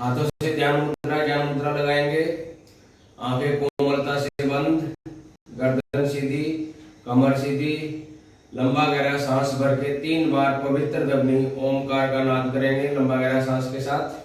हाथों से ज्ञान मुद्रा लगाएंगे। आंखें कोमलता से बंद, गर्दन सीधी, कमर सीधी। लंबा गहरा सांस भर के 3 बार पवित्र ध्वनि ओमकार का नाद करेंगे लंबा गहरा सांस के साथ।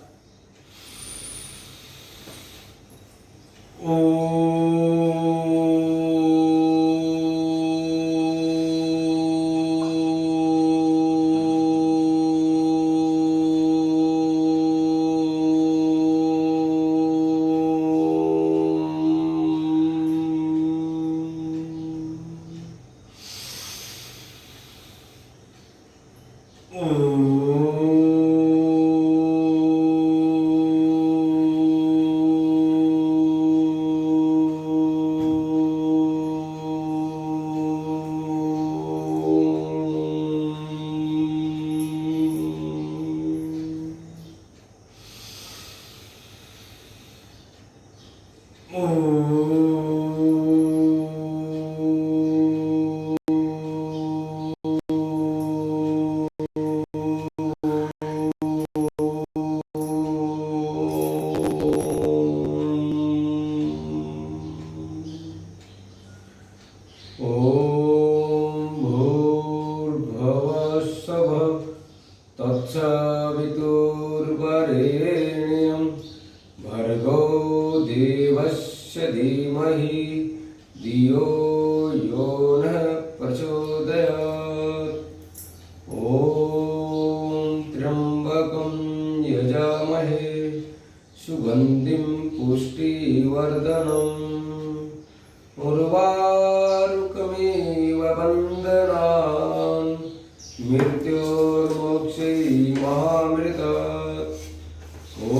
तत्सवितुर्वरेण्यं भर्गो देवस्य धीमहि धियो यो नः प्रचोदयात्। ॐ त्र्यम्बकं यजामहे सुगन्धिं पुष्टिवर्धनम् उर्वारुकमिव बन्धनान् मृत्योर्मोक्षै महामृतात्। ॐ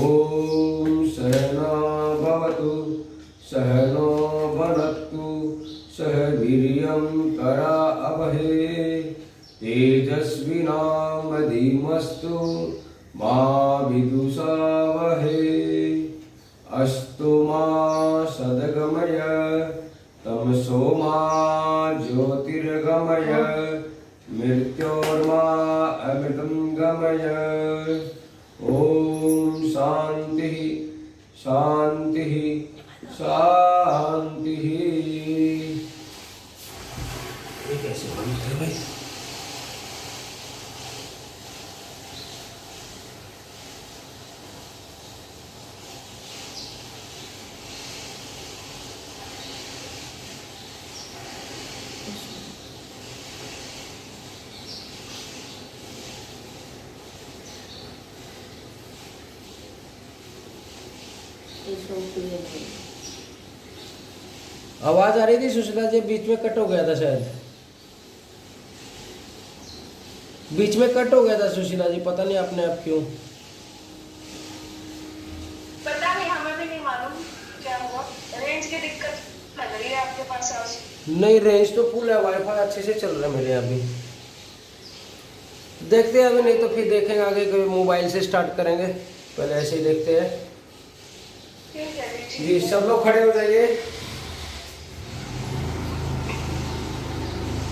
सहना भवतु सहनो भुनक्तु सह वीर्यं करावहै तेजस्विनामधीमस्तु मा विद्विषावहै। अस्तु मा सद्गमय तमसो मा ज्योतिर्गमय मृत्योर्मा अमृतं गमय। ॐ शान्तिः शान्तिः शान्तिः। ये कैसे बंद है भाई? आवाज आ रही थी सुशीला जी, बीच में कट हो गया था शायद, बीच में कट हो गया था सुशीला जी, पता नहीं अपने आप क्यों। पता नहीं, हमें भी नहीं मालूम क्या हुआ। रेंज की दिक्कत लग रही है आपके पास आज? नहीं, रेंज तो फुल है, वाईफाई अच्छे से चल रहा है मेरे यहाँ भी। देखते हैं अभी, नहीं तो फिर देखेंगे आगे, कभी मोबाइल से स्टार्ट करेंगे, पहले ऐसे ही देखते हैं। ठीक है जी, सब लोग खड़े हो जाइए,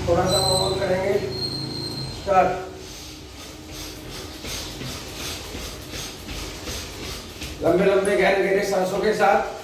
थोड़ा सा मूव करेंगे। स्टार्ट। लंबे लंबे गहरे गहरे सांसों के साथ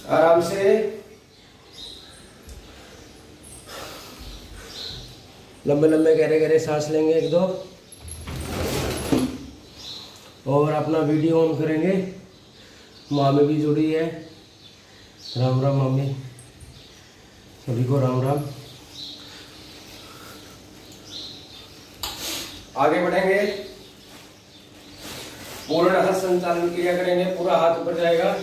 आराम से लंबे लंबे गहरे गहरे सांस लेंगे एक दो, और अपना वीडियो ऑन करेंगे। मामी भी जुड़ी है। राम राम मम्मी, सभी को राम राम। आगे बढ़ेंगे, पूर्ण हाथ संचालन क्रिया करेंगे। पूरा हाथ ऊपर जाएगा,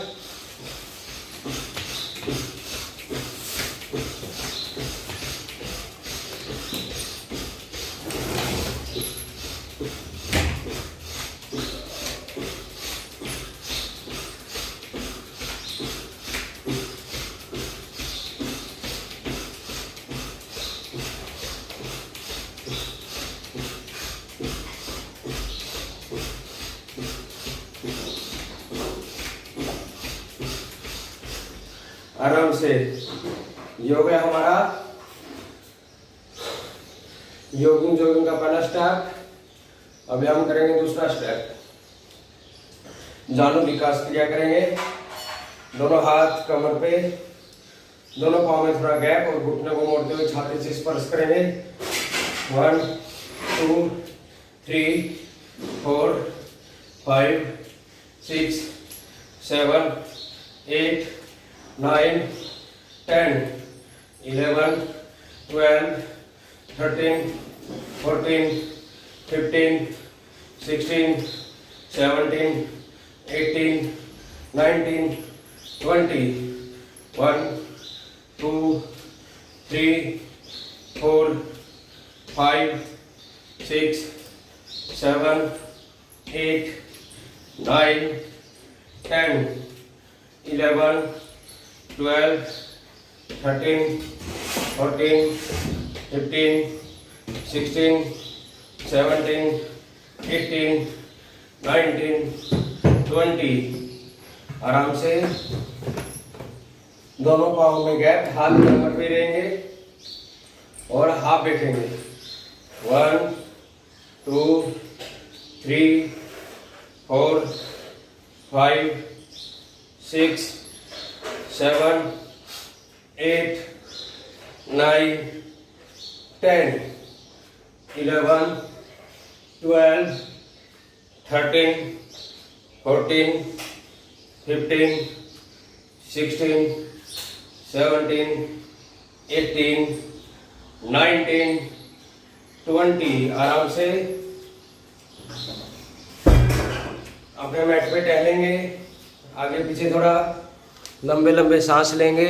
आराम से। योग है हमारा योगिंग जोगिंग का पहला स्टेप। अभी हम करेंगे दूसरा स्टेप, जानु विकास क्रिया करेंगे। दोनों हाथ कमर पे, दोनों पाँव में थोड़ा गैप, और घुटने को मोड़ते हुए छाती से स्पर्श करेंगे। 1 2 3 4 5 6 7 8 9 10 11 12 13 14 15 16 17 18 19 20 1 2 3 4 5 6 7 8 9 10 11 12 13 14 15 16 17 18 19 20। आराम से दोनों पाँव में गैप, हाथ कमर पे रहेंगे और हाफ बैठेंगे। 1 2 3 4 5 6 7 8 9 10 11 12 13 14 15 16 17 18 19 20। आराम से अपने मैट पे टहलेंगे, आगे पीछे थोड़ा लंबे लंबे सांस लेंगे।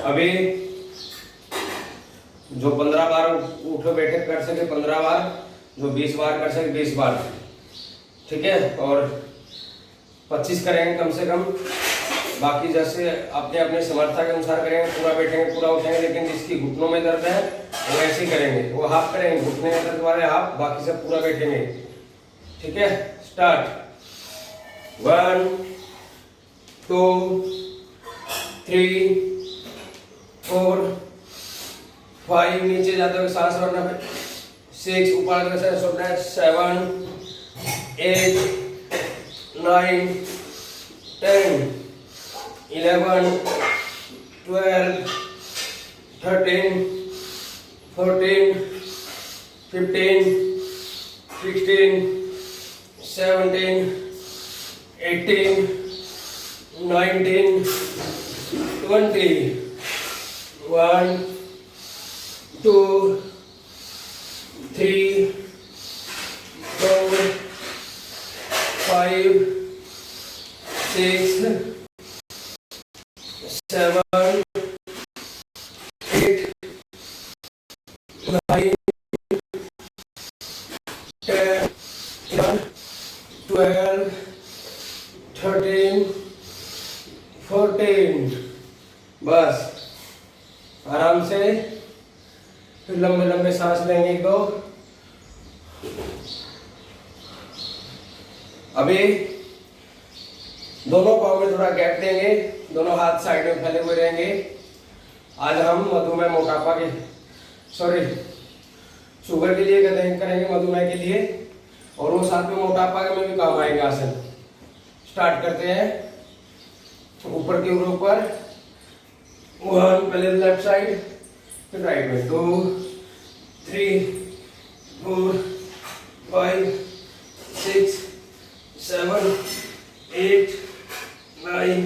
अभी जो 15 बार उठो बैठक कर सके 15 बार, जो 20 बार कर सके 20 बार, ठीक है। और 25 करेंगे कम से कम। बाकी जैसे अपने अपने समर्था के अनुसार करेंगे, पूरा बैठेंगे पूरा उठेंगे। लेकिन जिसकी घुटनों में दर्द है वो ऐसे करेंगे, वो हाफ करेंगे, घुटने में दर्द वाले हाफ, बाकी सब पूरा बैठेंगे, ठीक है। स्टार्ट। 1 2 3 4 5, नीचे जाते हुए सांस छोड़ना है। 6, ऊपर जाते हुए छोड़ना है। 7 8 9 10 11 12 13 14 15 16 17 18 19 20। 1 2 3 4 5 6 7 8 9 10 11 12 13 14। बस आराम से फिर लंबे लंबे सांस लेंगे एक दो। अभी दोनों पाँव में थोड़ा गैप देंगे, दोनों हाथ साइड में फैले हुए रहेंगे। आज हम मधुमेह मोटापा के शुगर के लिए करेंगे, मधुमेह के लिए, और वो साथ में मोटापा में भी काम आएगा आसन। स्टार्ट करते हैं ऊपर के ऊपर। 1 पहले लेफ्ट साइड, फिर राइट में। 2 3 4 5 6 7 8 9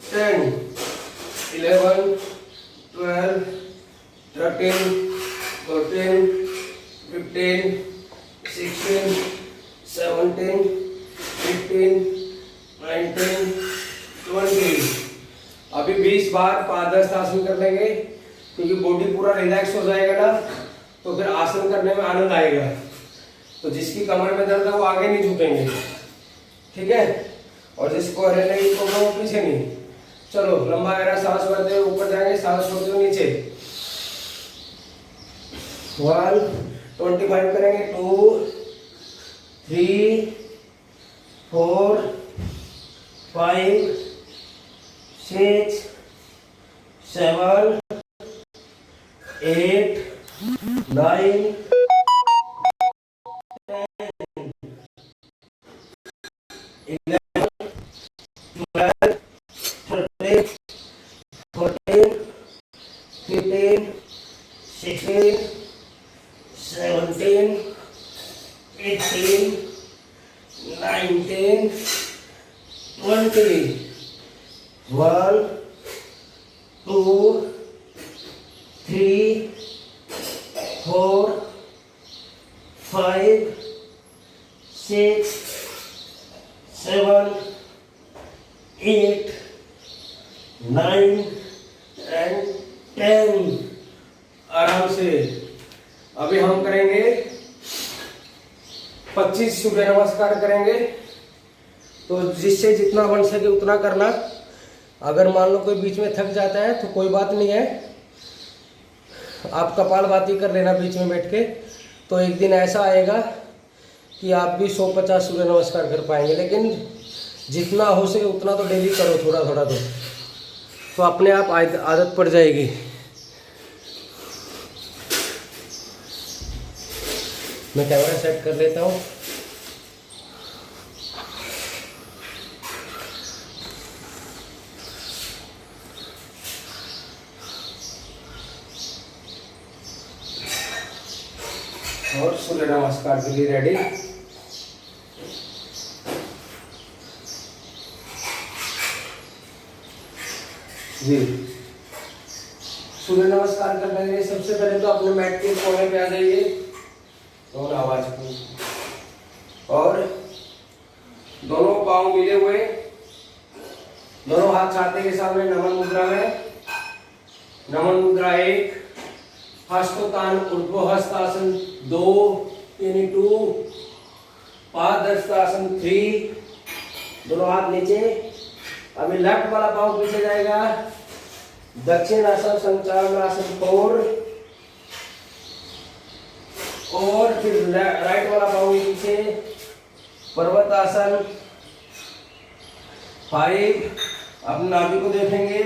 10 11 12 13 14 15 16 17 18 19 20। अभी 20 बार 5-10 आसन कर लेंगे, क्योंकि बॉडी पूरा रिलैक्स हो जाएगा ना, तो फिर आसन करने में आनंद आएगा। तो जिसकी कमर में दर्द है वो आगे नहीं झुकेंगे, ठीक है, और जिसको अरे नहीं तो वो पीछे नहीं। चलो लंबा गहरा सांस भरते हुए ऊपर जाएंगे, सांस छोड़ते हुए नीचे। 1 25 करेंगे। 2 3 4 5 6 7 8 9 11 12 13 14 15 16 17 18 19 20। 1 2 3 4 5 6 7 8 9 and 10। आराम से। अभी हम करेंगे 25 सूर्य नमस्कार करेंगे, तो जिससे जितना बन सके उतना करना। अगर मान लो कोई बीच में थक जाता है तो कोई बात नहीं है, आप कपालभाति कर लेना बीच में बैठ के। तो एक दिन ऐसा आएगा कि आप भी 150 सूर्य नमस्कार कर पाएंगे, लेकिन जितना हो सके उतना तो डेली करो, थोड़ा थोड़ा तो अपने आप आदत पड़ जाएगी। मैं कैमरा सेट कर लेता हूँ। और सूर्य नमस्कार के लिए रेडी। जी, सूर्य नमस्कार कर लेंगे। सबसे पहले तो अपने मैट के कोने पे आ जाइए और आवाज को, और दोनों पांव मिले हुए, दोनों हाथ छाती के सामने नमन मुद्रा में। नमन मुद्रा 1, हस्तोत्थान ऊर्ध्व हस्तासन 2 यानी 2, पादहस्तासन 3, दोनों हाथ नीचे। अभी लेफ्ट वाला पांव पीछे जाएगा, दक्षिणासन संचालनासन 4, और फिर राइट वाला पांव पीछे, पर्वतासन 5। अपने नाभि को देखेंगे,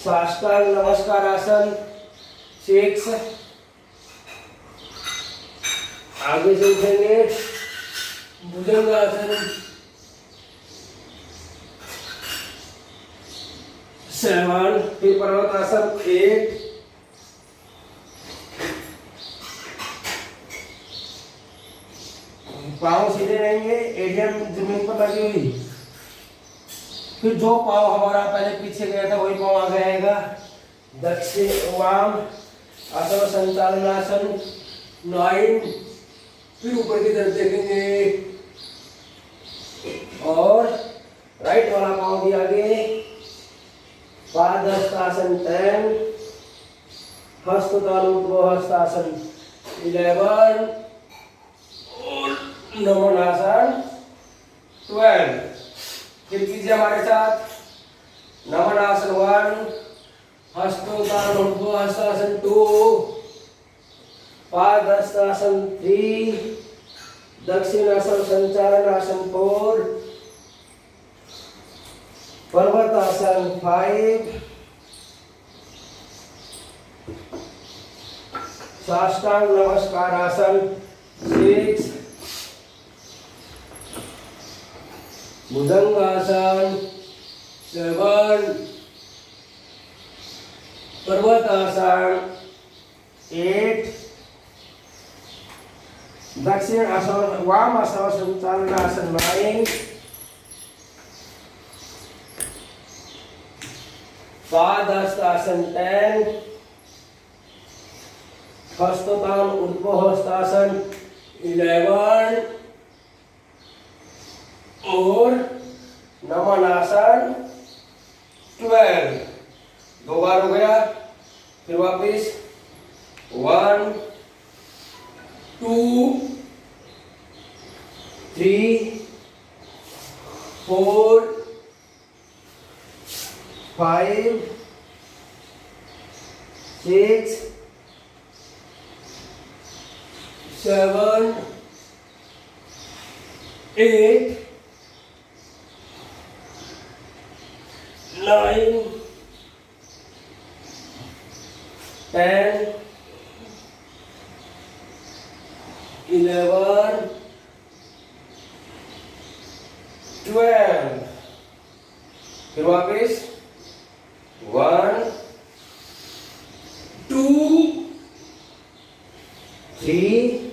साष्टांग नमस्कार आसन 6। आगे से उठेंगे, भुजंग आसन 7, फिर पर्वतासन 8, पांव सीधे रहेंगे, एडियम जमीन पर लगी हुई। फिर जो पांव हमारा पहले पीछे गया था वही पांव आगे आएगा, दक्षिण वाम अथवा संचालनासन 9। फिर ऊपर की तरफ देखेंगे, और राइट वाला पांव भी आगे, पादहस्तासन 10, हस्तोत्थान ऊर्ध्व हस्तासन 11, और नमन आसन 12। फिर कीजिए हमारे साथ नमन आसन 1, हस्तोत्थान ऊर्ध्व हस्तासन 2, पादहस्तासन 3, दक्षिणासन संचालनासन 4, पर्वतासन 5, साष्टांग नमस्कारासन 6, भुजंगासन 7, पर्वतासन 8, दक्षिण आसन वाम आसन संचालनासन 9, पादहस्तासन 10, हस्तोत्तान ऊर्ध्वहस्तासन 11 और नमन आसन 12। 2 बार हो गया। फिर वापिस 1 2 3 4 5 6 7 8 9 10 11 12। फिर वापिस 1 2 3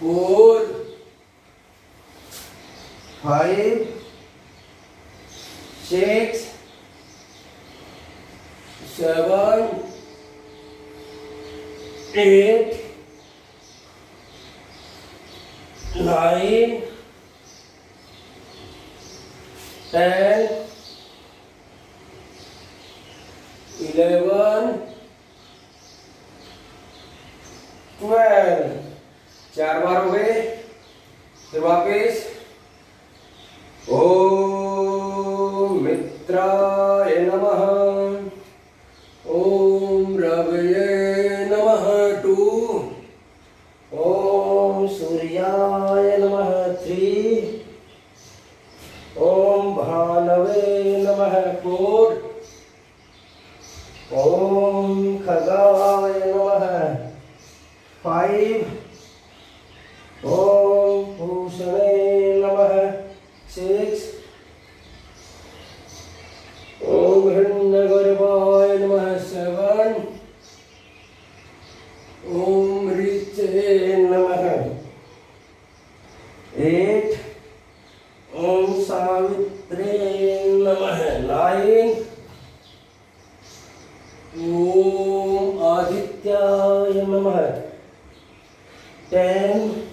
4 5 6 7 8 9 10 11 12। 4 बार हो गए। फिर वापिस ओम मित्राय नमः, ओम रवये नमः 2, ओम सूर्याय नमः 3, ओम भानवे नमः 4, ओम खगाय नमः 5, ओम भूषणे नमः 6, ओम हिरण्यगर्भाय नमः 7, ओम ऋचे नमः 8, ओम सावित्रे नमः 9, ओम आदित्याय नमः 10,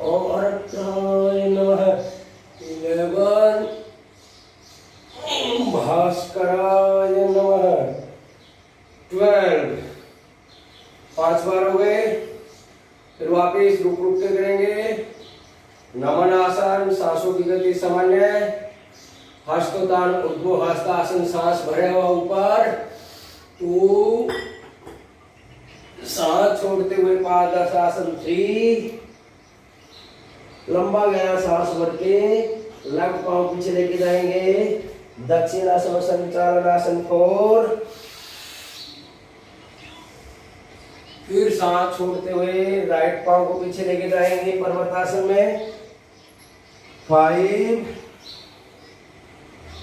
ओम अरत्राय नमः 11, ओम भास्कराय नमः 12। 5 बार हो गए। फिर वापिस रुक रुक के करेंगे। नमन आसन, सांसों की गति सामान्य, हस्तोत्तान ऊर्ध्व हस्तासन, सांस भरे हुआ ऊपर, 2, सांस छोड़ते हुए पादहस्तासन 3, लंबा गहरा सांस भर के लेफ्ट पांव पीछे लेके जाएंगे। दक्षिणासन संचालनासन 4, फिर सांस छोड़ते हुए राइट पांव को पीछे लेके जाएंगे पर्वतासन में 5,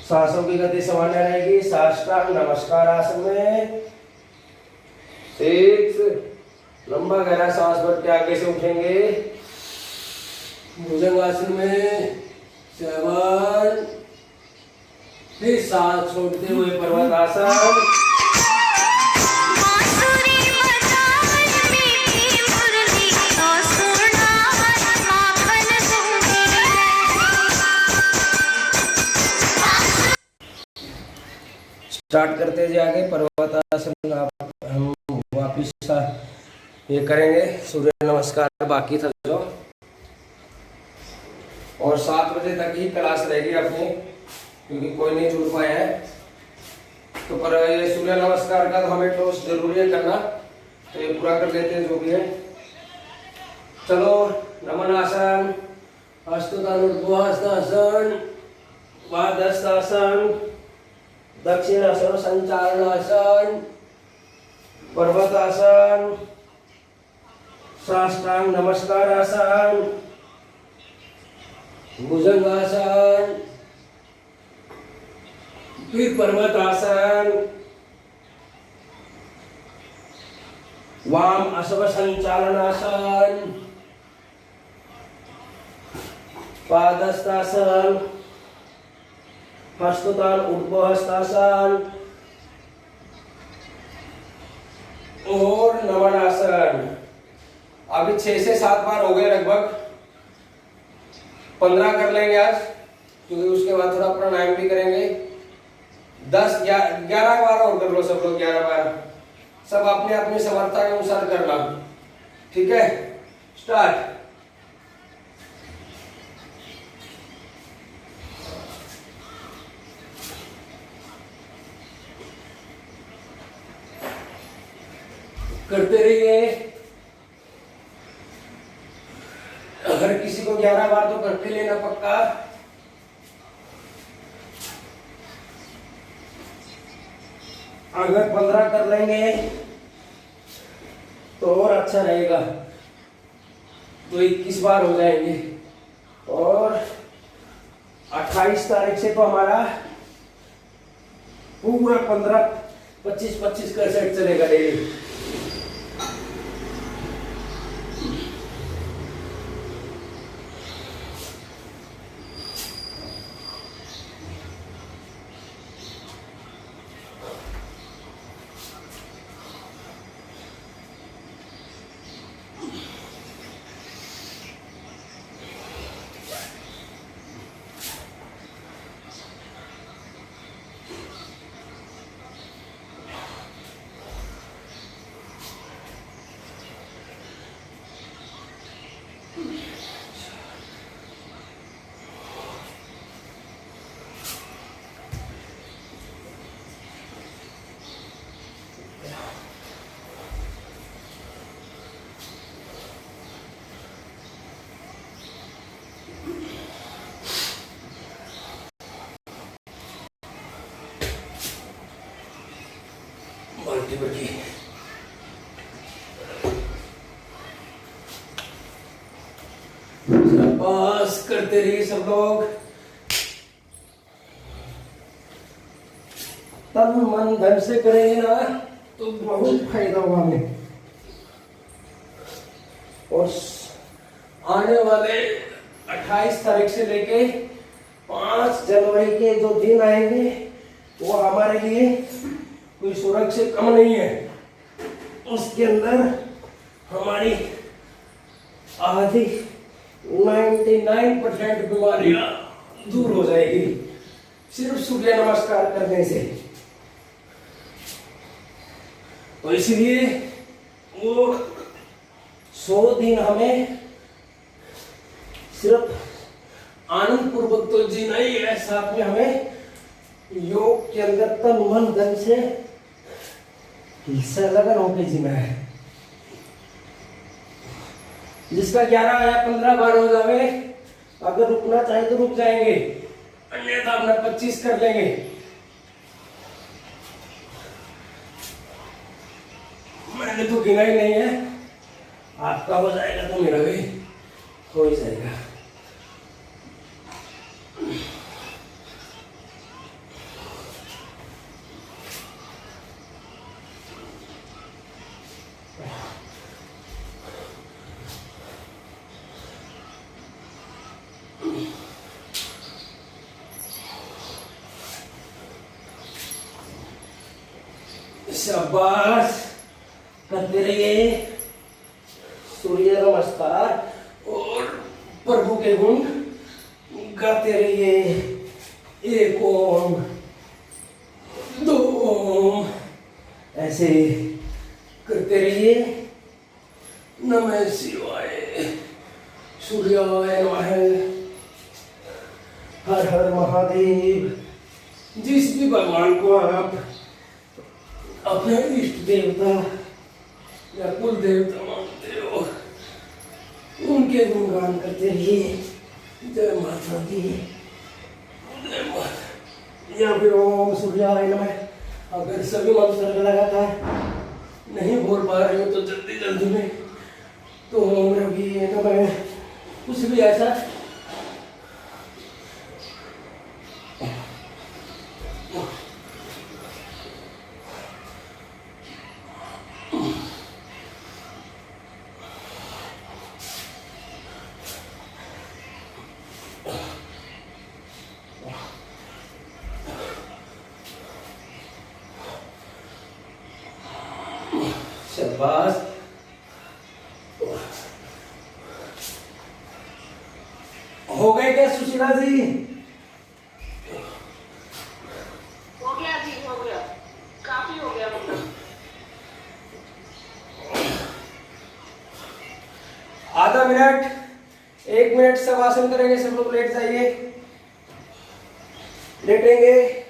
सांसों की गति सामान्य रहेगी। साष्टांग नमस्कार आसन में 6, लंबा गहरा सांस भर के आगे से उठेंगे। भुजंगासन में 7, फिर सांस छोड़ते हुए पर्वतासन, स्टार्ट करते हैं आगे पर्वतासन। हम वापिस ये करेंगे सूर्य नमस्कार बाकी था जो, और 7 बजे तक ही क्लास रहेगी अपनी, क्योंकि कोई नहीं जुड़ पाया है। तो पर ये सूर्य नमस्कार का तो हमें तो जरूरी है करना, तो ये पूरा कर देते हैं जो भी है। चलो नमन आसन, हस्तोत्थान वादस्तासन, दक्षिणासन, संचालनासन, पर्वतासन, साष्टांग नमस्कार आसन, भुजंगासन, फिर पर्वतासन, वाम अश्व संचालनासन, पादस्तासन, हस्तोत्थान ऊर्ध्वहस्तासन और नमनासन। अभी 6 से 7 बार हो गए, लगभग 15 कर लेंगे आज, क्योंकि उसके बाद थोड़ा प्राणायाम भी करेंगे। 10 या 11 बार और कर लो सब लोग, 11 बार, सब अपने अपनी समर्था के अनुसार करना। ठीक है, स्टार्ट। करते रहिए। अगर किसी को 11 बार तो करते लेना पक्का। अगर 15 कर लेंगे तो और अच्छा रहेगा, तो 21 बार हो जाएंगे। और 28 तारीख से तो हमारा पूरा 15-25 का सेट चलेगा डेली। बस करते रहिए सब लोग। तन मन धन से करेंगे ना तो बहुत फायदा होगा हमें। और आने वाले 28 तारीख से लेके 5 जनवरी के जो दिन आएंगे वो हमारे लिए कोई सुरक्षित कम नहीं है। उसके अंदर हमारी आधी 99% बीमारियां दूर हो जाएगी सिर्फ सूर्य नमस्कार करने से। तो इसलिए वो 100 दिन हमें सिर्फ आनंद पूर्वक तो जीना ही है, साथ में हमें योग के अंदर तन मन धन से लगन होकर जीना है। जिसका 11 या 15 बार हो जावे, अगर रुकना चाहे तो रुक जाएंगे, अन्यथा अपना 25 कर लेंगे। मैंने तो गिना ही नहीं है, आपका हो जाएगा तो मेरा भी हो ही जाएगा। शाबाश, करते रहिए सूर्य नमस्कार और प्रभु के गुण गाते रहिए। 1 ओम 2 ओम ऐसे करते रहिए। नमः शिवाय, सूर्याय नमः, हर हर महादेव। जिस भी भगवान को आप अपने इष्ट देवता या कुल देवता मानते हो, उनके गुणगान करते रहिए। जय माता दी, जय माता। या फिर ओम सूर्याय नमः। अगर सभी मंत्र लगातार नहीं बोल पा रहे हो तो जल्दी जल्दी में तो ओम रवि नमः कुछ भी ऐसा शाबाश। हो गए क्या सुशीला जी? हो गया जी, हो गया, काफी हो गया मतलब। आधा मिनट, 1 मिनट शवासन करेंगे। सब लोग लेट जाइए, लेटेंगे।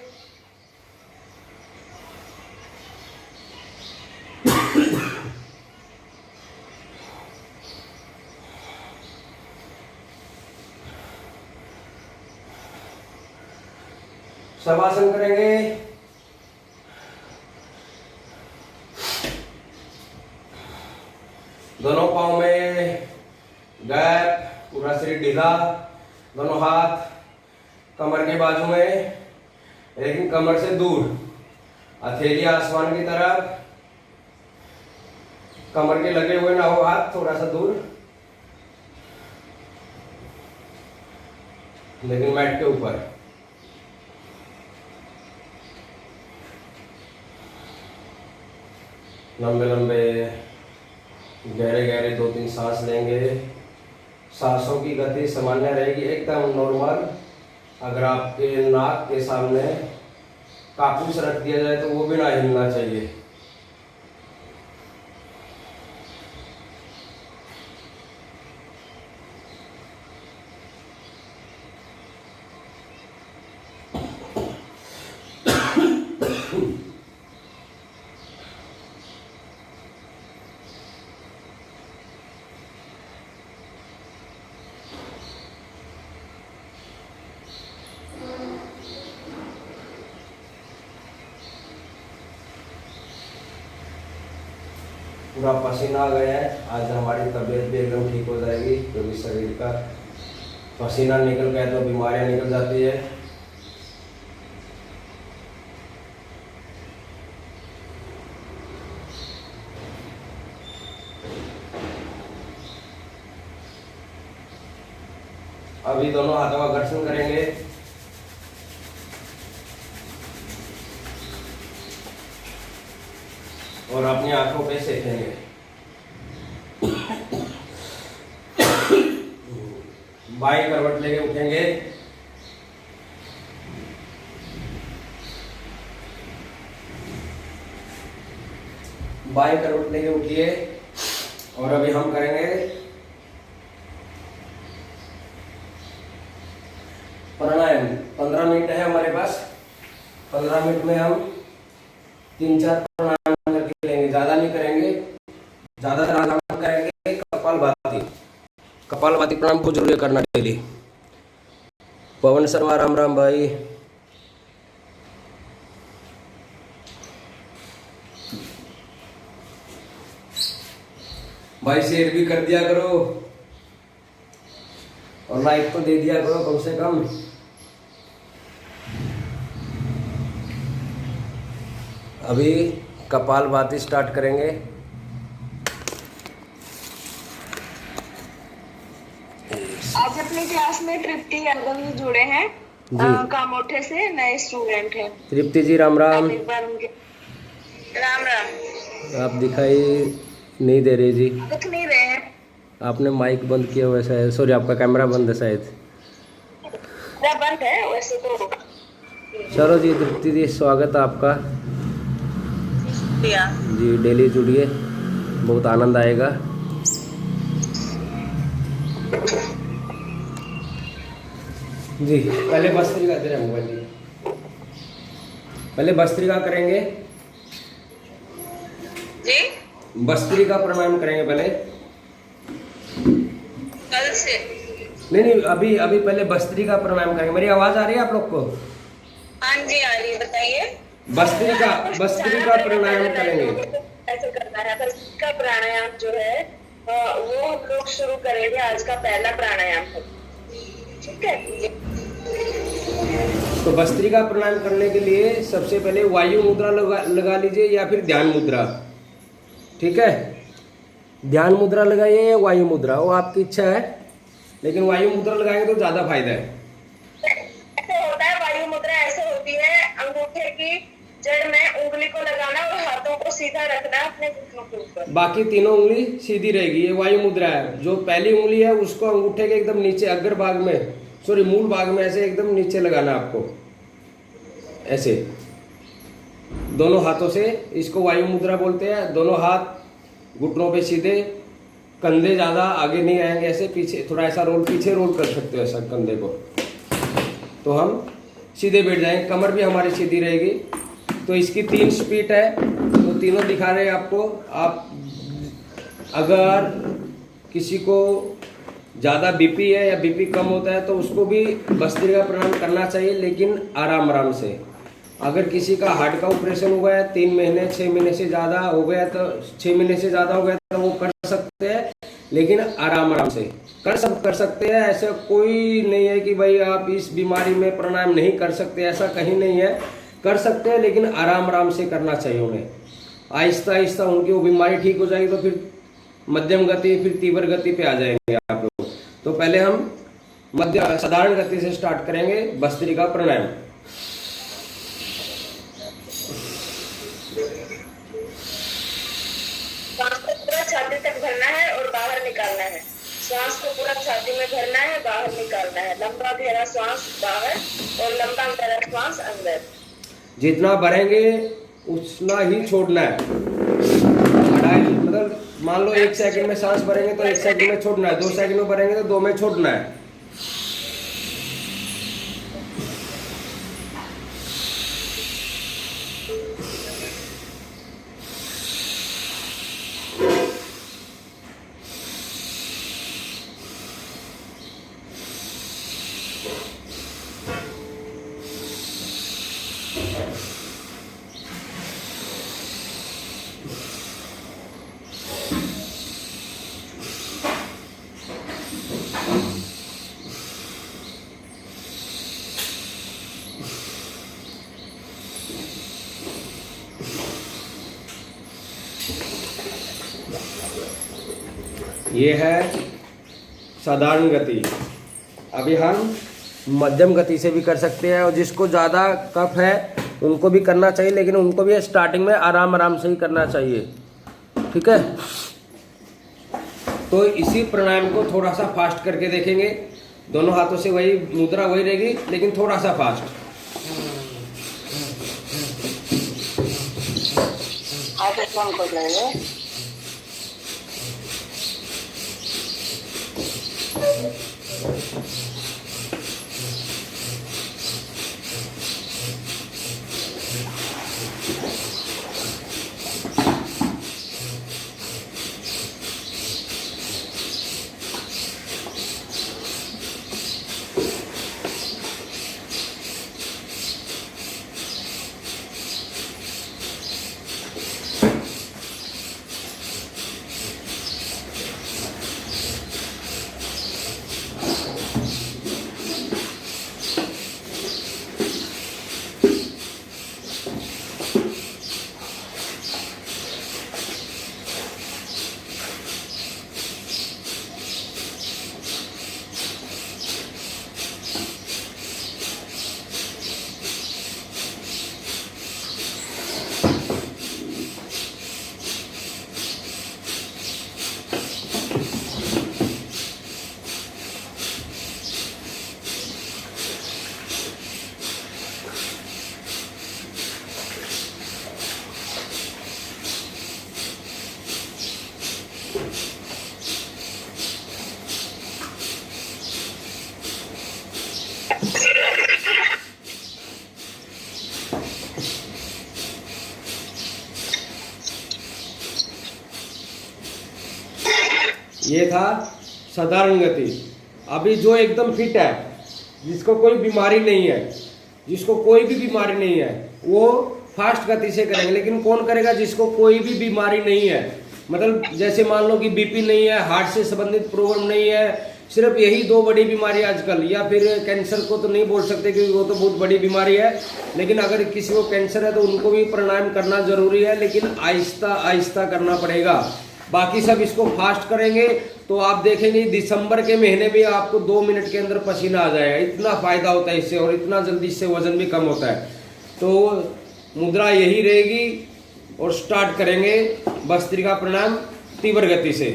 शवासन करेंगे। दोनों पाँव में गैप, पूरा शरीर ढीला, दोनों हाथ कमर के बाजू में लेकिन कमर से दूर, हथेली आसमान की तरफ, कमर के लगे हुए ना हो हाथ, थोड़ा सा दूर लेकिन मैट के ऊपर। लंबे लंबे गहरे गहरे 2-3 सांस लेंगे। सांसों की गति सामान्य रहेगी, एकदम नॉर्मल। अगर आपके नाक के सामने कापूस रख दिया जाए तो वो भी ना हिलना चाहिए। पूरा पसीना आ गया है। आज हमारी तबीयत भी एकदम ठीक हो जाएगी, क्योंकि शरीर का पसीना निकल गया तो बीमारियां निकल जाती है। अभी दोनों हाथों का घर्षण करेंगे। और अपनी आंखों पे सेकेंगे। बाई करवट लेके उठेंगे। बाई करवट लेके उठिए। और अभी हम करेंगे प्राणायाम। 15 मिनट है हमारे पास। 15 मिनट में हम 3-4 प्राणायाम करके लेंगे, ज्यादा नहीं करेंगे। ज्यादा प्राणायाम करेंगे कपालभाति। कपालभाति प्राणायाम को जरूर करना डेली। पवन शर्मा राम राम भाई। भाई शेयर भी कर दिया करो और लाइक तो दे दिया करो कम से कम। अभी कपालभाति स्टार्ट करेंगे। आज अपनी क्लास में तृप्ति यादव जी जुड़े हैं, कामोठे से नए स्टूडेंट हैं। तृप्ति जी राम राम। एक बार उनके राम राम। आप दिखाई नहीं दे रही जी। दिख नहीं रहे हैं। आपने माइक बंद किया हुआ है, सॉरी आपका कैमरा बंद है शायद। मेरा बंद है वैसे तो। चलो जी तृप्ति जी, स्वागत है आपका जी। डेली जुड़िए, बहुत आनंद आएगा। जी पहले भस्त्रिका दे रहे मोबाइल जी। पहले भस्त्रिका करेंगे जी, भस्त्रिका प्राणायाम करेंगे पहले। कल से। नहीं नहीं, अभी अभी पहले भस्त्रिका प्रणाम करेंगे। मेरी आवाज आ रही है आप लोग को? हाँ जी आ रही है, बताइए। भस्त्रिका प्राणायाम करेंगे। ऐसे करना है, भस्त्रिका प्राणायाम जो है वो हम लोग शुरू करेंगे। आज का पहला प्राणायाम है, ठीक है। तो भस्त्रिका प्राणायाम करने के लिए सबसे पहले वायु मुद्रा लगा लीजिए या फिर ध्यान मुद्रा, ठीक है। ध्यान मुद्रा लगाइए या वायु मुद्रा, वो आपकी इच्छा है, लेकिन वायु मुद्रा लगाएंगे तो ज्यादा फायदा है। ऐसे होता है, वायु मुद्रा ऐसे होती है, अंगूठे की जड़ में उंगली को लगाना और हाथों को सीधा रखना अपने घुटनों के ऊपर, बाकी तीनों उंगली सीधी रहेगी। ये वायु मुद्रा है। जो पहली उंगली है उसको अंगूठे के एकदम नीचे अग्र भाग में, सॉरी मूल भाग में, ऐसे एकदम नीचे लगाना आपको, ऐसे दोनों हाथों से। इसको वायु मुद्रा बोलते हैं। दोनों हाथ घुटनों पे सीधे, कंधे ज्यादा आगे नहीं आएंगे, ऐसे पीछे थोड़ा ऐसा रोल, पीछे रोल कर सकते हो ऐसा कंधे को, तो हम सीधे बैठ जाएंगे। कमर भी हमारी सीधी रहेगी। तो इसकी 3 स्पीड है, तो तीनों दिखा रहे हैं आपको। आप अगर किसी को ज़्यादा बीपी है या बीपी कम होता है तो उसको भी भस्त्रिका प्राणायाम करना चाहिए, लेकिन आराम आराम से। अगर किसी का हार्ट का ऑपरेशन हुआ है, 3 महीने 6 महीने से ज़्यादा हो गया, तो 6 महीने से ज़्यादा हो गया तो वो कर सकते हैं, लेकिन आराम आराम से कर सकते हैं। ऐसा कोई नहीं है कि भाई आप इस बीमारी में प्राणायाम नहीं कर सकते, ऐसा कहीं नहीं है। कर सकते हैं, लेकिन आराम आराम से करना चाहिए उन्हें। आहिस्ता आहिस्ता उनकी वो बीमारी ठीक हो जाएगी तो फिर मध्यम गति, फिर तीव्र गति पे आ जाएंगे आप लोग। तो पहले हम साधारण गति से स्टार्ट करेंगे भस्त्रिका प्राणायाम। सांस को पूरा छाती तक भरना है और बाहर निकालना है। सांस को पूरा छाती में भरना है, बाहर निकालना है। लंबा गहरा सांस बाहर और लंबा गहरा सांस अंदर। जितना भरेंगे उतना ही छोड़ना है। मतलब मान लो 1 सेकंड में सांस भरेंगे तो 1 सेकंड में छोड़ना है, 2 सेकंड में भरेंगे तो 2 में छोड़ना है। ये है साधारण गति। अभी हम मध्यम गति से भी कर सकते हैं, और जिसको ज़्यादा कफ है उनको भी करना चाहिए, लेकिन उनको भी स्टार्टिंग में आराम आराम से ही करना चाहिए, ठीक है। तो इसी प्राणायाम को थोड़ा सा फास्ट करके देखेंगे। दोनों हाथों से वही मुद्रा वही रहेगी, लेकिन थोड़ा सा फास्ट। हाथ कम कर लेंगे। ये था साधारण गति। अभी जो एकदम फिट है, जिसको कोई बीमारी नहीं है, जिसको कोई भी बीमारी नहीं है, वो फास्ट गति से करेंगे। लेकिन कौन करेगा? जिसको कोई भी बीमारी नहीं है, मतलब जैसे मान लो कि बीपी नहीं है, हार्ट से संबंधित प्रॉब्लम नहीं है, सिर्फ यही दो बड़ी बीमारी आजकल, या फिर कैंसर को तो नहीं बोल सकते क्योंकि वो तो बहुत बड़ी बीमारी है, लेकिन अगर किसी को कैंसर है तो उनको भी प्राणायाम करना जरूरी है, लेकिन आहिस्ता आहिस्ता करना पड़ेगा। बाकी सब इसको फास्ट करेंगे तो आप देखेंगे दिसंबर के महीने में आपको 2 मिनट के अंदर पसीना आ जाएगा। इतना फायदा होता है इससे, और इतना जल्दी इससे वजन भी कम होता है। तो मुद्रा यही रहेगी और स्टार्ट करेंगे भस्त्रिका प्राणायाम तीव्र गति से।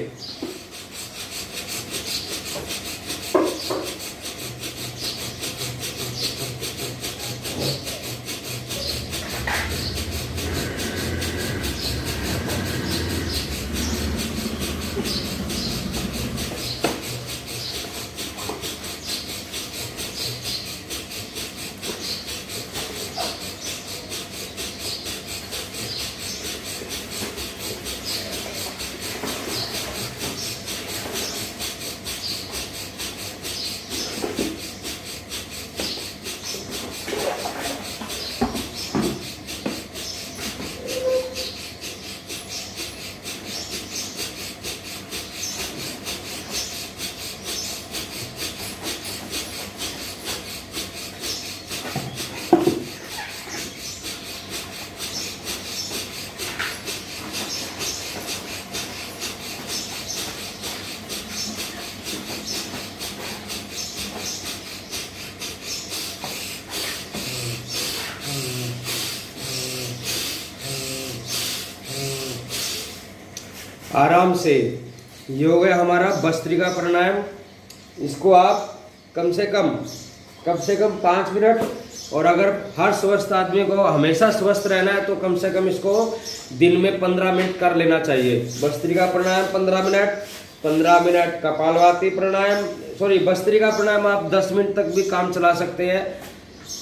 आराम से। ये हो गया हमारा भस्त्रिका प्राणायाम। इसको आप कम से कम 5 मिनट, और अगर हर स्वस्थ आदमी को हमेशा स्वस्थ रहना है तो कम से कम इसको दिन में 15 मिनट कर लेना चाहिए। भस्त्रिका प्राणायाम 15 मिनट कपालभाति प्राणायाम, भस्त्रिका प्राणायाम आप 10 मिनट तक भी काम चला सकते हैं।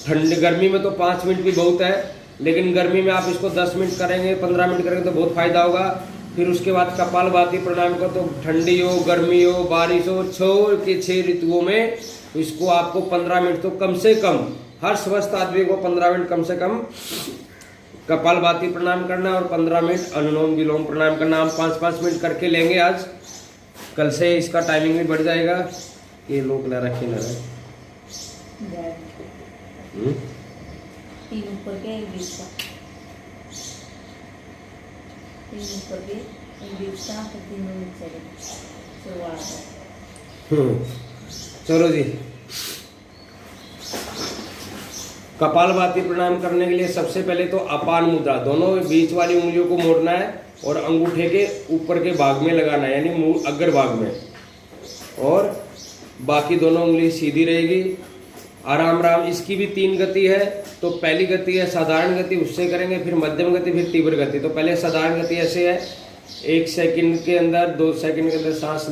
ठंड गर्मी में तो 5 मिनट भी बहुत है, लेकिन गर्मी में आप इसको 10 मिनट करेंगे, 15 मिनट करेंगे तो बहुत फायदा होगा। फिर उसके बाद कपालभाति प्राणायाम को तो ठंडी हो, गर्मी हो, बारिश हो, 6 ऋतुओं में इसको आपको 15 मिनट तो कम से कम, हर स्वस्थ आदमी को 15 मिनट कम से कम कपालभाति प्राणायाम करना और 15 मिनट अनुलोम विलोम प्राणायाम करना। हम 5-5 मिनट करके लेंगे आज, कल से इसका टाइमिंग भी बढ़ जाएगा। ये लोग ला रखे ना रहे 3 ऊपर के 1 बीच का, 3 ऊपर के 1 बीच का, फिर 3 नीचे के, शुरुआत है। चलो जी, कपालभाति प्राणायाम करने के लिए सबसे पहले तो अपान मुद्रा, दोनों बीच वाली उंगलियों को मोड़ना है और अंगूठे के ऊपर के भाग में लगाना है, यानी अग्र भाग में, और बाकी दोनों उंगली सीधी रहेगी। आराम आराम। इसकी भी 3 गति है। तो पहली गति है साधारण गति, उससे करेंगे, फिर मध्यम गति, फिर तीव्र गति। तो पहले साधारण गति ऐसे है, 1 सेकंड के अंदर, 2 सेकंड के अंदर सांस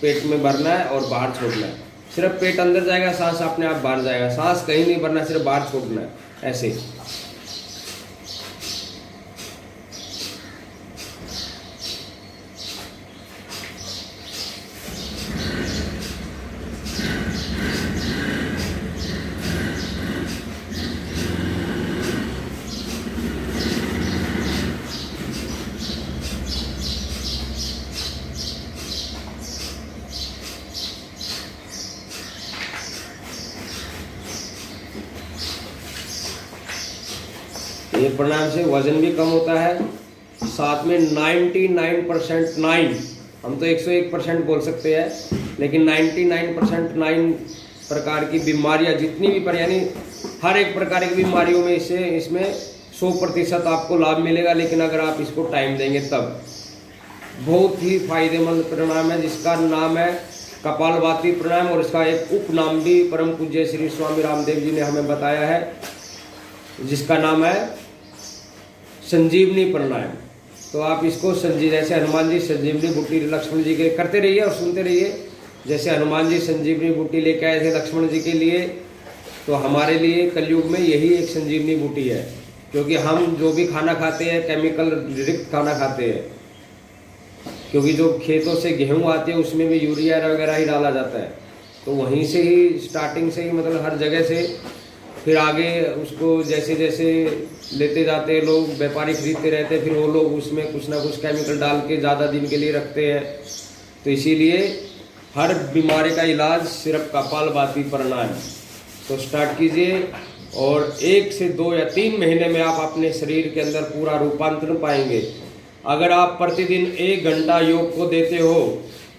पेट में भरना है और बाहर छोड़ना है। सिर्फ पेट अंदर जाएगा, सांस अपने आप बाहर जाएगा, सांस कहीं नहीं भरना, सिर्फ बाहर छोड़ना है, ऐसे। ये प्राणायाम से वजन भी कम होता है, साथ में 99% 9, हम तो 101% बोल सकते हैं, लेकिन 99% प्रकार की बीमारियां जितनी भी यानी हर एक प्रकार की बीमारियों में इसमें 100% आपको लाभ मिलेगा। लेकिन अगर आप इसको टाइम देंगे तब। बहुत ही फायदेमंद प्राणायाम है जिसका नाम है कपालभाति प्राणायाम, और इसका एक उपनाम भी परम पूज्य श्री स्वामी रामदेव जी ने हमें बताया है, जिसका नाम है संजीवनी प्राणायाम। तो आप इसको जैसे हनुमान जी संजीवनी बूटी लक्ष्मण जी के करते रहिए और सुनते रहिए। जैसे हनुमान जी संजीवनी बूटी लेके आए थे लक्ष्मण जी के लिए, तो हमारे लिए कलयुग में यही एक संजीवनी बूटी है, क्योंकि हम जो भी खाना खाते हैं केमिकल युक्त खाना खाते हैं, क्योंकि जो खेतों से गेहूं आती है उसमें भी यूरिया वगैरह ही डाला जाता है। तो वहीं से ही स्टार्टिंग से ही मतलब हर जगह से फिर आगे उसको जैसे जैसे लेते जाते हैं लोग, व्यापारी खरीदते रहते हैं, फिर वो लोग उसमें कुछ ना कुछ केमिकल डाल के ज़्यादा दिन के लिए रखते हैं। तो इसीलिए हर बीमारी का इलाज सिर्फ कपालभाति प्राणायाम। तो स्टार्ट कीजिए और 1 से 2 या 3 महीने में आप अपने शरीर के अंदर पूरा रूपांतरण पाएंगे। अगर आप प्रतिदिन 1 घंटा योग को देते हो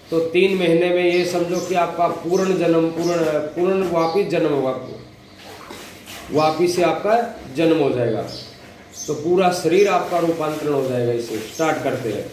तो 3 महीने में ये समझो कि आपका पूर्ण वापिस जन्म होगा, वापिस से आपका जन्म हो जाएगा। तो पूरा शरीर आपका रूपांतरण हो जाएगा। इसे स्टार्ट करते हैं।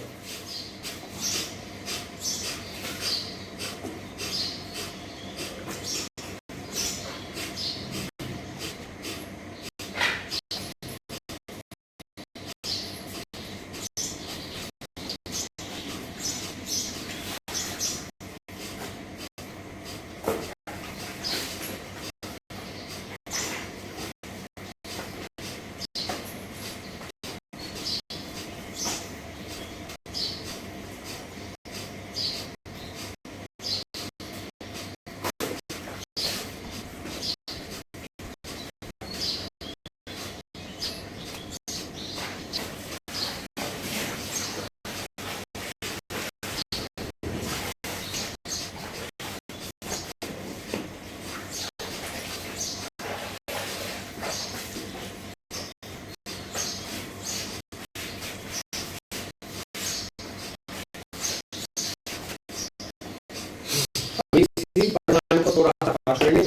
इसी प्राणायाम को थोड़ा सा फास्ट करेंगे।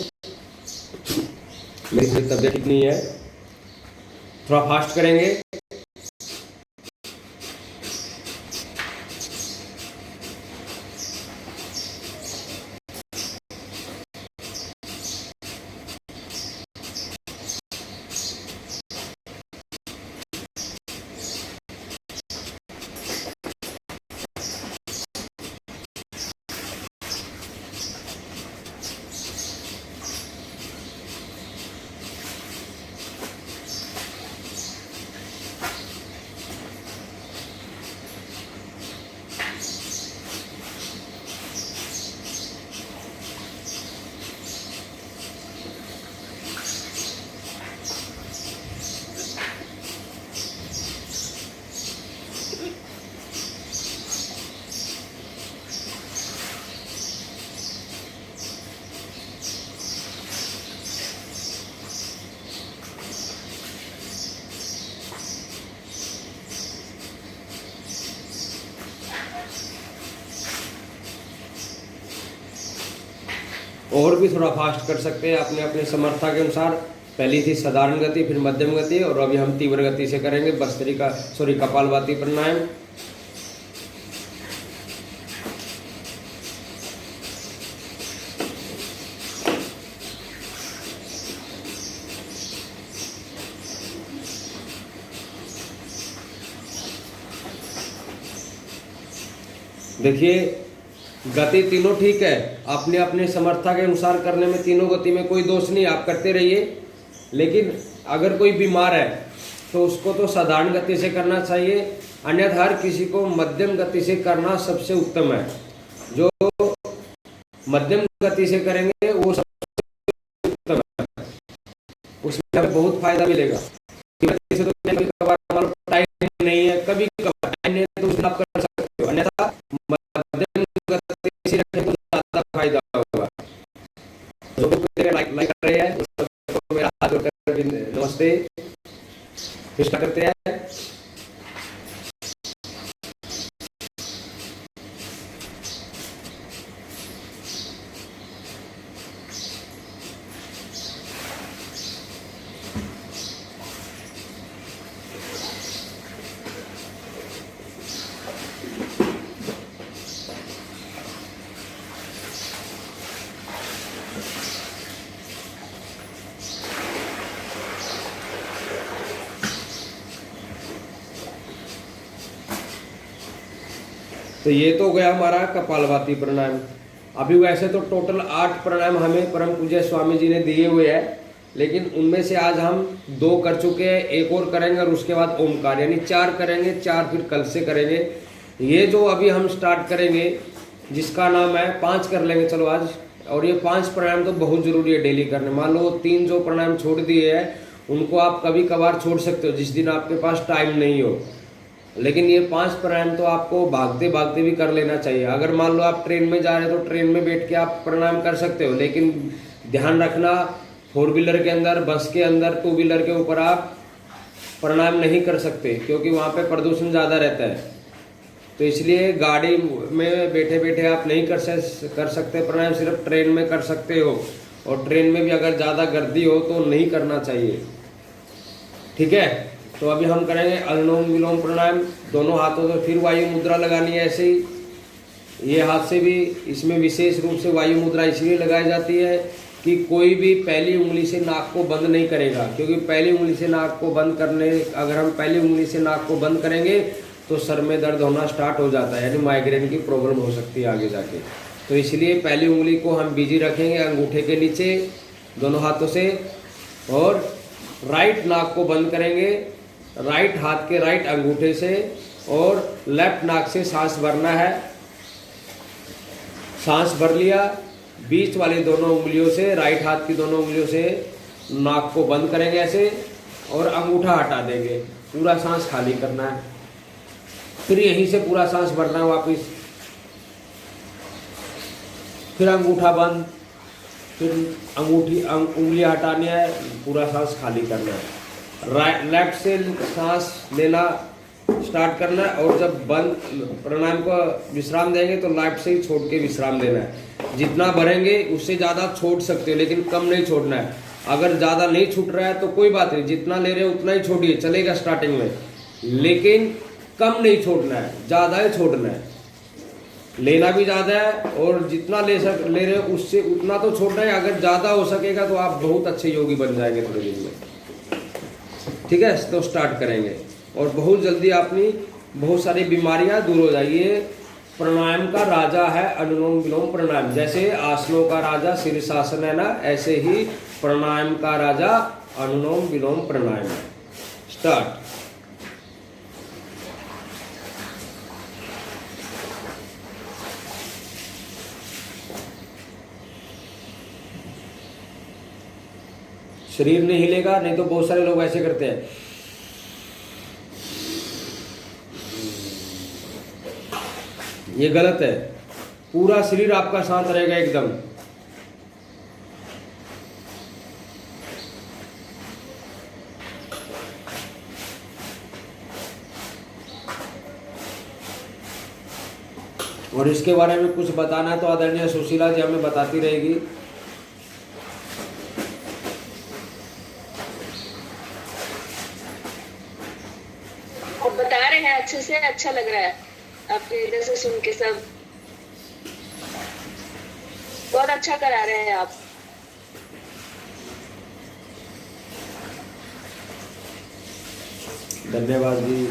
मेरी थोड़ी तबीयत ठीक नहीं है, थोड़ा फास्ट करेंगे। और भी थोड़ा फास्ट कर सकते हैं अपने अपने समर्था के अनुसार। पहली थी साधारण गति, फिर मध्यम गति, और अभी हम तीव्र गति से करेंगे कपालभाति प्राणायाम। देखिए गति तीनों ठीक है, अपने अपने समर्था के अनुसार करने में तीनों गति में कोई दोष नहीं, आप करते रहिए। लेकिन अगर कोई बीमार है तो उसको तो साधारण गति से करना चाहिए, अन्यथा हर किसी को मध्यम गति से करना सबसे उत्तम है। जो मध्यम गति से करेंगे वो सबसे उत्तम है, उसमें हमें बहुत फायदा मिलेगा। तो कभी टाइम नहीं है, कभी टाइम नहीं है तो उसमें आप कर सकते हो, अन्यथा मध्यम गति से रखें तो ज्यादा फायदा होगा। जो लाइक कर रहे हैं तो मेरा हाथ जोड़कर नमस्ते स्टार्ट करते हैं। तो ये तो गया हमारा कपालभाति प्राणायाम। अभी वैसे तो टोटल 8 प्राणायाम हमें परम पूज्य स्वामी जी ने दिए हुए हैं, लेकिन उनमें से आज हम 2 कर चुके हैं, एक और करेंगे और उसके बाद ओमकार, यानी 4 करेंगे। 4 फिर कल से करेंगे। ये जो अभी हम स्टार्ट करेंगे जिसका नाम है 5 कर लेंगे चलो आज। और ये 5 प्राणायाम तो बहुत जरूरी है डेली करने। मान लो 3 जो प्राणायाम छोड़ दिए हैं उनको आप कभी कभार छोड़ सकते हो जिस दिन आपके पास टाइम नहीं हो, लेकिन ये 5 प्राणायाम तो आपको भागते भागते भी कर लेना चाहिए। अगर मान लो आप ट्रेन में जा रहे हो तो ट्रेन में बैठ के आप प्राणायाम कर सकते हो, लेकिन ध्यान रखना 4 व्हीलर के अंदर, बस के अंदर, 2 व्हीलर के ऊपर आप प्राणायाम नहीं कर सकते क्योंकि वहाँ पे प्रदूषण ज़्यादा रहता है। तो इसलिए गाड़ी में बैठे बैठे आप नहीं कर सकते प्राणायाम, सिर्फ ट्रेन में कर सकते हो। और ट्रेन में भी अगर ज़्यादा गर्दी हो तो नहीं करना चाहिए, ठीक है। तो अभी हम करेंगे अनुलोम विलोम प्राणायाम दोनों हाथों से। फिर वायु मुद्रा लगानी है ऐसे ही, ये हाथ से भी। इसमें विशेष रूप से वायु मुद्रा इसलिए लगाई जाती है कि कोई भी पहली उंगली से नाक को बंद नहीं करेगा, क्योंकि पहली उंगली से नाक को बंद करने, अगर हम पहली उंगली से नाक को बंद करेंगे तो सर में दर्द होना स्टार्ट हो जाता है, यानी माइग्रेन की प्रॉब्लम हो सकती है आगे जाके। तो इसलिए पहली उंगली को हम बिजी रखेंगे अंगूठे के नीचे दोनों हाथों से, और राइट नाक को बंद करेंगे राइट हाथ के राइट अंगूठे से, और लेफ्ट नाक से सांस भरना है। सांस भर लिया, बीच वाली दोनों उंगलियों से, राइट हाथ की दोनों उंगलियों से नाक को बंद करेंगे ऐसे, और अंगूठा हटा देंगे। पूरा सांस खाली करना है, फिर यहीं से पूरा सांस भरना है वापिस, फिर अंगूठा बंद, फिर उंगलियां हटानी है, पूरा सांस खाली करना है। लेफ्ट से सांस लेना स्टार्ट करना है, और जब बंद प्राणायाम को विश्राम देंगे तो लेफ्ट से ही छोड़ के विश्राम देना है। जितना भरेंगे उससे ज़्यादा छोड़ सकते हो, लेकिन कम नहीं छोड़ना है। अगर ज़्यादा नहीं छूट रहा है तो कोई बात नहीं, जितना ले रहे हो उतना ही छोड़िए, चलेगा स्टार्टिंग में, लेकिन कम नहीं छोड़ना है, ज़्यादा ही छोड़ना है। लेना भी ज़्यादा है और जितना ले रहे हो उससे उतना तो छोड़ना है। अगर ज़्यादा हो सकेगा तो आप बहुत अच्छे योगी बन जाएंगे थोड़े दिन में, ठीक है। तो स्टार्ट करेंगे और बहुत जल्दी अपनी बहुत सारी बीमारियां दूर हो जाएगी। ये प्राणायाम का राजा है अनुलोम विलोम प्राणायाम। जैसे आसनों का राजा शीर्षासन है ना, ऐसे ही प्राणायाम का राजा अनुलोम विलोम प्राणायाम है। स्टार्ट। शरीर नहीं हिलेगा, नहीं तो बहुत सारे लोग ऐसे करते हैं, ये गलत है। पूरा शरीर आपका शांत रहेगा एकदम। और इसके बारे में कुछ बताना है तो आदरणीय सुशीला जी हमें बताती रहेगी। आप बता रहे हैं अच्छे से, अच्छा लग रहा है आपके इधर से सुन के। सब बहुत अच्छा करा रहे हैं आप। धन्यवाद जी।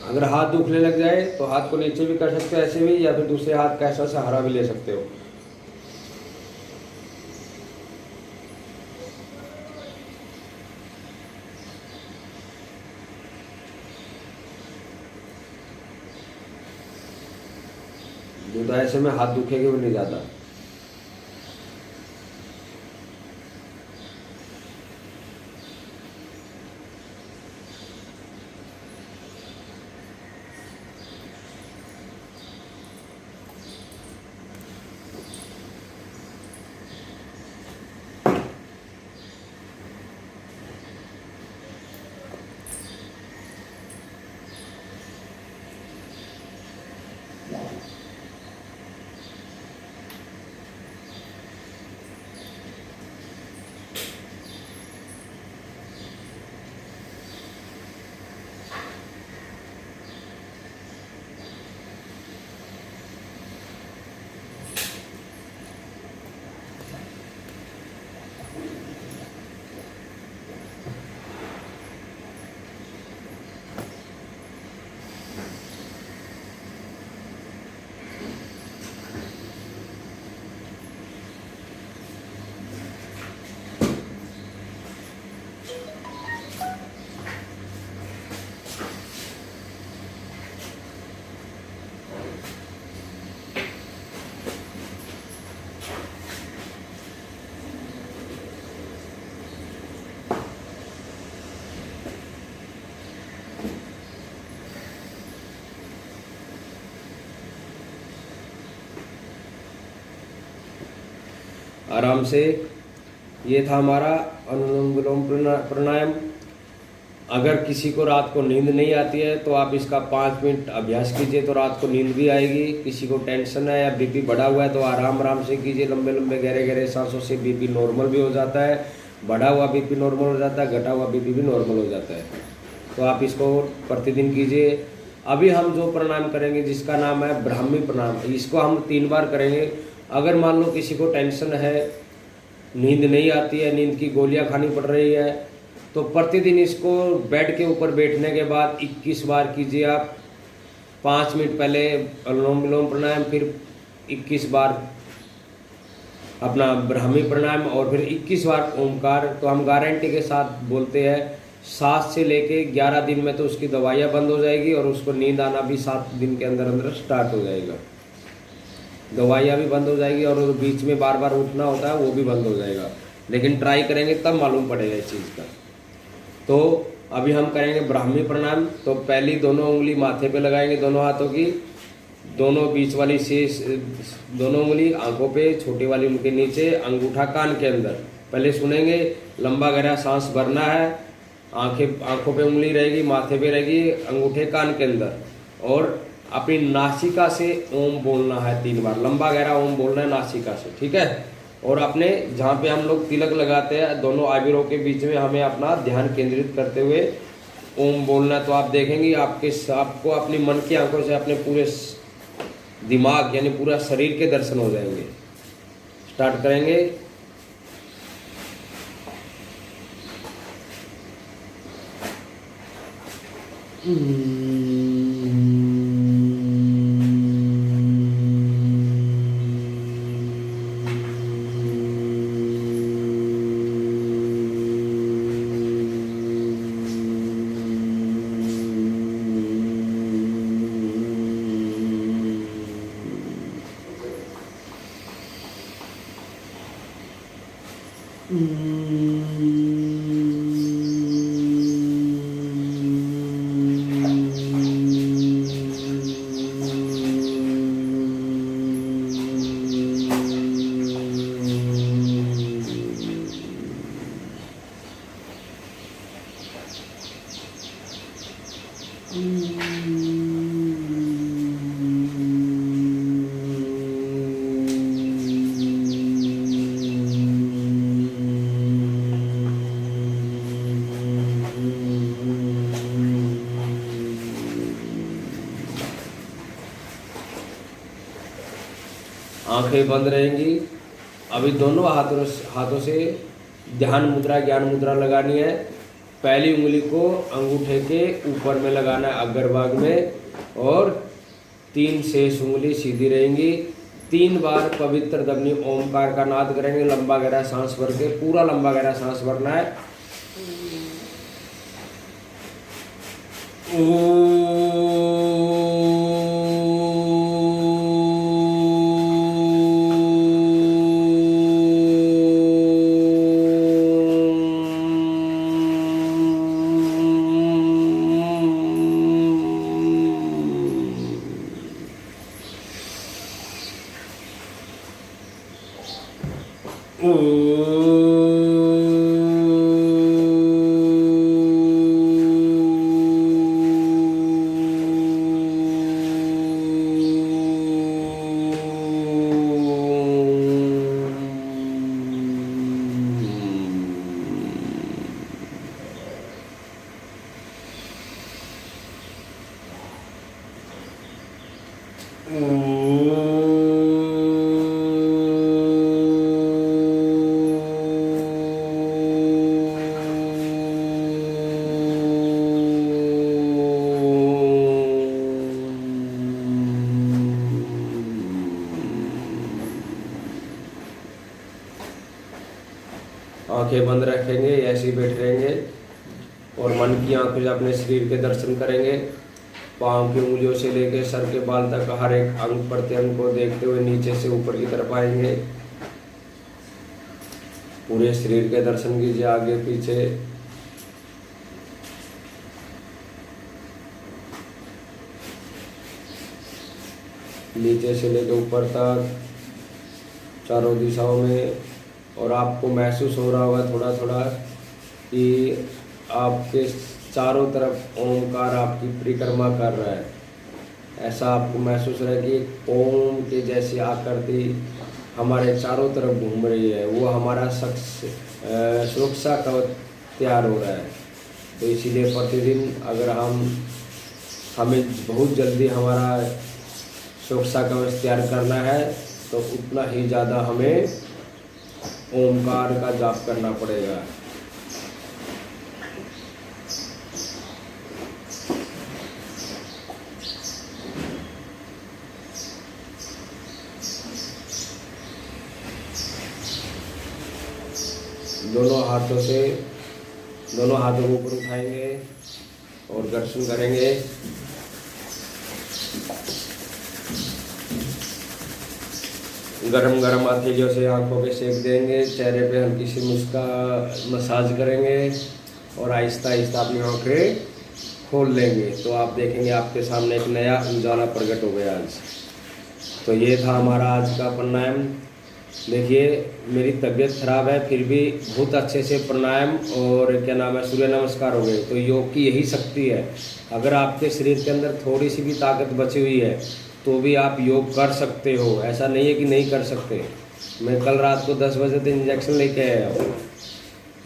अगर हाथ दुखने लग जाए तो हाथ को नीचे भी कर सकते हो ऐसे भी, या फिर दूसरे हाथ का ऐसा सहारा भी ले सकते हो। तो ऐसे में हाथ दुखेगा भी नहीं ज्यादा। आराम से। ये था हमारा अनुलोम विलोम प्राणायाम। अगर किसी को रात को नींद नहीं आती है तो आप इसका 5 मिनट अभ्यास कीजिए तो रात को नींद भी आएगी। किसी को टेंशन है या बीपी बढ़ा हुआ है तो आराम से कीजिए, लंबे लंबे गहरे गहरे सांसों से बीपी नॉर्मल भी हो जाता है, बढ़ा हुआ बीपी नॉर्मल हो जाता है, घटा हुआ बीपी भी नॉर्मल हो जाता है। तो आप इसको प्रतिदिन कीजिए। अभी हम जो प्राणायाम करेंगे जिसका नाम है ब्राह्मी प्राणायाम, इसको हम 3 बार करेंगे। अगर मान लो किसी को टेंशन है, नींद नहीं आती है, नींद की गोलियां खानी पड़ रही है, तो प्रतिदिन इसको बेड के ऊपर बैठने के बाद 21 बार कीजिए आप। 5 मिनट पहले अनुलोम विलोम प्राणायाम, फिर 21 बार अपना ब्राह्मी प्राणायाम और फिर 21 बार ओमकार। तो हम गारंटी के साथ बोलते हैं 7 से लेके 11 दिन में तो उसकी दवाइयाँ बंद हो जाएगी और उसको नींद आना भी 7 दिन के अंदर अंदर स्टार्ट हो जाएगा। दवाइयाँ भी बंद हो जाएगी और बीच में बार बार उठना होता है वो भी बंद हो जाएगा। लेकिन ट्राई करेंगे तब मालूम पड़ेगा इस चीज़ का। तो अभी हम करेंगे ब्राह्मी प्राणायाम। तो पहली दोनों उंगली माथे पे लगाएंगे, दोनों हाथों की, दोनों बीच वाली शेष दोनों उंगली आंखों पे, छोटी वाली उनके नीचे, अंगूठा कान के अंदर। पहले सुनेंगे, लंबा गहरा सांस भरना है, आंखों पे उंगली रहेगी, माथे पे रहेगी, अंगूठे कान के अंदर, और अपनी नासिका से ओम बोलना है 3 बार। लंबा गहरा ओम बोलना है नासिका से, ठीक है। और अपने जहाँ पे हम लोग तिलक लगाते हैं दोनों आईब्रो के बीच में हमें अपना ध्यान केंद्रित करते हुए ओम बोलना है। तो आप देखेंगे आपको अपनी मन की आंखों से अपने पूरे दिमाग यानी पूरा शरीर के दर्शन हो जाएंगे। स्टार्ट करेंगे। आंखें बंद रहेंगी। अभी दोनों हाथों से ध्यान मुद्रा ज्ञान मुद्रा लगानी है। पहली उंगली को अंगूठे के ऊपर में लगाना है अग्रभाग में, और 3 शेष उंगली सीधी रहेंगी। 3 बार पवित्र ध्वनि ओमकार का नाद करेंगे। लंबा गहरा सांस भर के, पूरा लंबा गहरा सांस भरना है। आंखें बंद रखेंगे, ऐसे ही बैठ रहेंगे और मन की आंखों से अपने शरीर के दर्शन करेंगे। पाँव की उंगलियों से लेकर सर के बाल तक हर एक अंग प्रत्यंग को देखते हुए नीचे से ऊपर की तरफ आएंगे। पूरे शरीर के दर्शन कीजिए, आगे पीछे। नीचे से लेकर ऊपर तक चारों दिशाओं में और आपको महसूस हो रहा होगा थोड़ा थोड़ा कि आपके चारों तरफ ओमकार आपकी परिक्रमा कर रहा है। ऐसा आपको महसूस हो रहा है कि ओम के जैसी आकृति हमारे चारों तरफ घूम रही है, वो हमारा सुरक्षा कवच तैयार हो रहा है। तो इसीलिए प्रतिदिन अगर हमें बहुत जल्दी हमारा सुरक्षा कवच तैयार करना है तो उतना ही ज़्यादा हमें ओमकार का जाप करना पड़ेगा। दोनों हाथों को ऊपर उठाएंगे और दर्शन करेंगे। गरम गरम हथेलियों से आंखों पे सेक देंगे, चेहरे पे हल्की सी मसाज करेंगे और आहिस्ता आहिस्ता अपनी आंखें खोल लेंगे। तो आप देखेंगे आपके सामने एक नया उजाला प्रकट हो गया आज। तो ये था हमारा आज का प्राणायाम। देखिए मेरी तबीयत खराब है फिर भी बहुत अच्छे से प्राणायाम और क्या नाम है सूर्य नमस्कार हो गए। तो योग की यही शक्ति है। अगर आपके शरीर के अंदर थोड़ी सी भी ताकत बची हुई है तो भी आप योग कर सकते हो, ऐसा नहीं है कि नहीं कर सकते। मैं कल रात को 10 बजे तक इंजेक्शन लेके आया हूँ,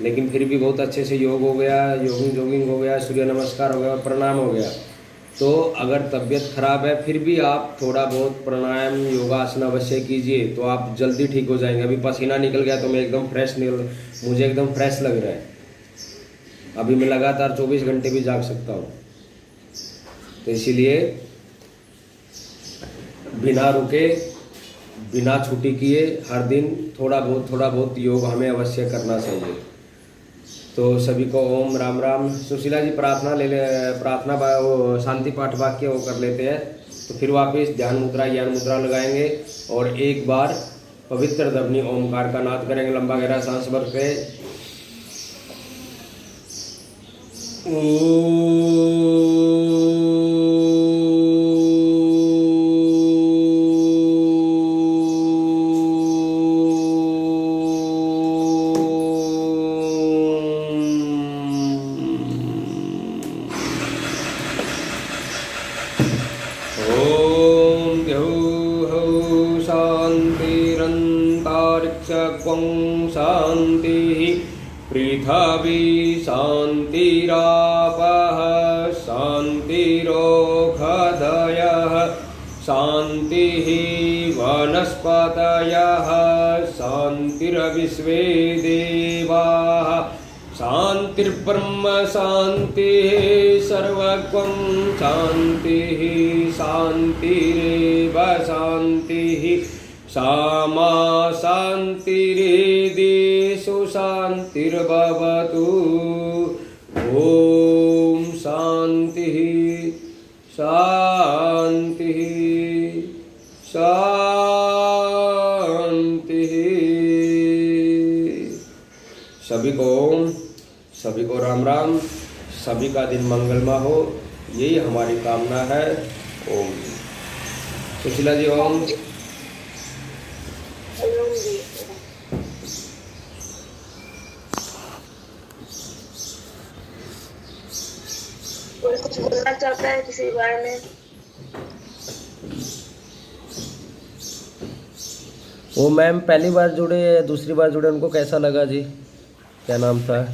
लेकिन फिर भी बहुत अच्छे से योग हो गया, जॉगिंग हो गया, सूर्य नमस्कार हो गया, प्राणायाम हो गया। तो अगर तबीयत खराब है फिर भी आप थोड़ा बहुत प्राणायाम योगासन अवश्य कीजिए, तो आप जल्दी ठीक हो जाएंगे। अभी पसीना निकल गया तो मैं एकदम मुझे एकदम फ्रेश लग रहा है। अभी मैं लगातार 24 घंटे भी जाग सकता हूँ। तो इसीलिए बिना रुके बिना छुट्टी किए हर दिन थोड़ा बहुत योग हमें अवश्य करना चाहिए। तो सभी को ओम राम राम। सुशीला जी प्रार्थना वो शांति पाठ वाक्य वो कर लेते हैं, तो फिर वापस ध्यान मुद्रा ज्ञान मुद्रा लगाएंगे और एक बार पवित्र ध्वनि ओमकार का नाद करेंगे। लंबा गहरा सांस भर के शांति पृथ्वी शांतिरापः शांतिरोषधयः शांतिः वनस्पतयः शांतिर्विश्वे देवाः शांतिर्ब्रह्म शांतिः सर्वगं शांतिः शांतिरेव शांतिः सामा शांतिरेदेषु शांतिर्भवतु। ओम शांतिः शांतिः शांतिः। सभी को ओम, सभी को राम राम, सभी का दिन मंगलमय हो, यही हमारी कामना है। ओम। सुशीला जी ओम। कोई कुछ बोलना चाहता है किसी बारे में? वो मैम पहली बार जुड़े या दूसरी बार जुड़े, उनको कैसा लगा जी? क्या नाम था?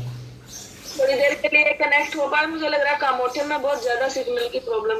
थोड़ी देर के लिए कनेक्ट हो पाए। मुझे लग रहा है कामोठे में बहुत ज्यादा सिग्नल की प्रॉब्लम